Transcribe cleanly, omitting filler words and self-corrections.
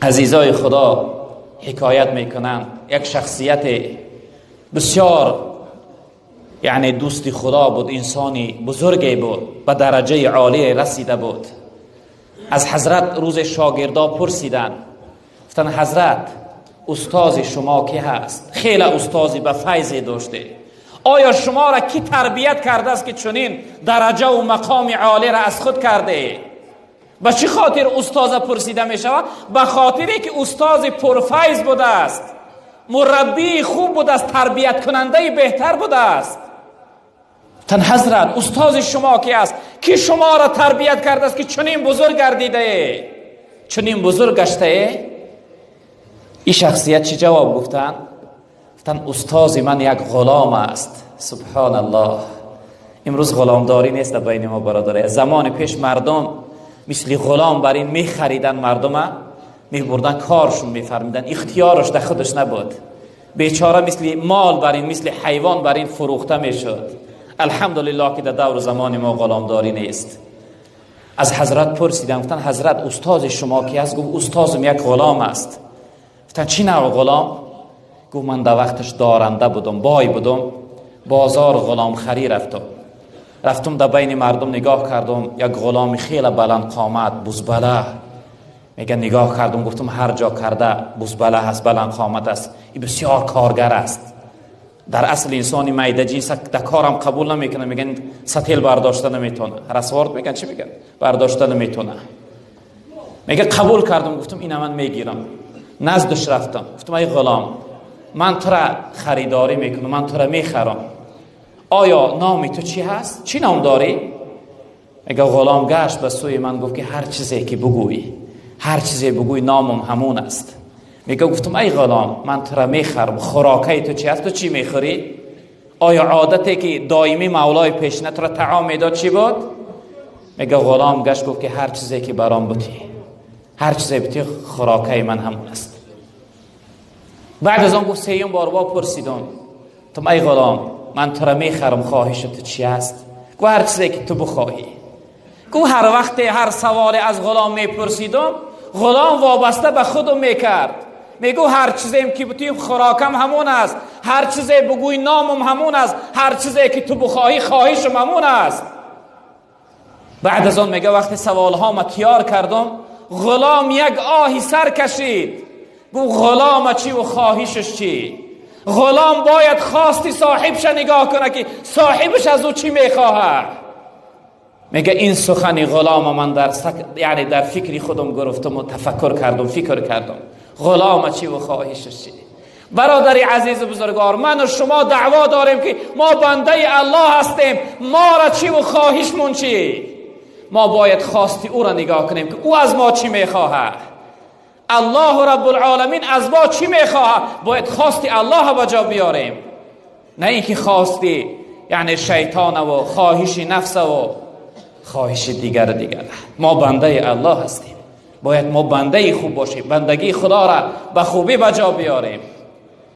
عزیزای خدا حکایت میکنن یک شخصیت بسیار یعنی دوستی خدا بود، انسانی بزرگی بود، به درجه عالی رسیده بود. از حضرت روز شاگردا پرسیدن، گفتن حضرت استاد شما کی هست؟ خیلی استادی به فیضی داشته، آیا شما را کی تربیت کرده است که چنین درجه و مقام عالی را از خود کرده؟ به چه خاطر استاد پرسیده می شود؟ به خاطری که استاد پرفیض بوده است، مربی خوب بوده است، تربیت کننده بهتر بوده است. تن حضرت استاد شما کی است که شما را تربیت کرده است که چنین بزرگ گردیده، چنین بزرگ گشته؟ این شخصیت چه جواب گفتن؟ گفتن استاد من یک غلام است. سبحان الله. امروز غلامداری نیست بین ما برادر. زمان پیش مردم مثل غلام بر این می خریدن، مردم می بردن کارشون می فرمیدن، اختیارش در خودش نبود. بیچاره مثل مال بر این، مثل حیوان بر این فروخته می شد. الحمدلله که در دور زمان ما غلامداری نیست. از حضرت پرسیدم، گفتن حضرت استاد شما کی است؟ گفت استادم یک غلام است. گفتن چی نوع غلام؟ گفت من در وقتش دارنده بودم، بای بودم، بازار غلام خری رفتم در بین مردم نگاه کردم، یک غلام خیلی بلند قامت بزبله، میگه نگاه کردم گفتم هر جا کرده بزبله هست، بلند قامت است، این بسیار کارگر است. در اصل انسانی میده جنس در کارم قبول نمیکنه، میگن ستیل برداشته نمیتونه، رسوارد میگن چی میگن برداشته نمیتونه. میگه قبول کردم، گفتم اینا من میگیرم. نزدش رفتم، گفتم ای غلام من تو را خریداری میکنم، من تو را میخرم، آیا نامی تو چی هست؟ چی نام داری؟ میگه غلام گشت به سوی من گفت که هر چیزی که بگویی، هر چیزی بگویی نامم همون است. میگه گفتم ای غلام من تو را میخرم، خوراکی تو چی هست؟ تو چی میخوری؟ آیا عادتی که دائمی مولای پیشنه تو را طعام میداد چی بود؟ میگه غلام گشت گفت که هر چیزی که برام بودی، هر چیزی بودی خوراکی من همون است. بعد از آن گفت سیوم بار پرسیدم، تو ای غلام من تو را میخرم، خواهش تو چی است؟ گفت هر چیزی که تو بخواهی. گفت هر وقت هر سوال از غلام میپرسیدم، غلام وابسته به خودم میکرد، میگو هر چیزی که بودی خوراکم همون است، هر چیزی بگوی نامم همون است، هر چیزی که تو بخواهی خواهشم همون است. بعد از آن میگه وقتی سوال ها ما تیار کردم، غلام یک آهی سر کشید، گفت غلام چی و خواهشش چی؟ غلام باید خواستی صاحبش نگاه کنه که صاحبش از او چی میخواه. میگه این سخنی غلام من یعنی در فکری خودم گرفتم و تفکر کردم، فکر کردم غلام چی و خواهشش چی. برادر عزیز بزرگوار، من و شما دعوا داریم که ما بنده الله هستیم، ما را چی و خواهشمون چی؟ ما باید خواستی او را نگاه کنیم که او از ما چی میخواه. الله رب العالمین از ما چی میخواه؟ باید خواستی الله به جا بیاریم، نه اینکه خواستی یعنی شیطان و خواهش نفس و خواهش دیگر. ما بنده الله هستیم، باید ما بنده خوب باشیم، بندگی خدا را به خوبی به جا بیاریم.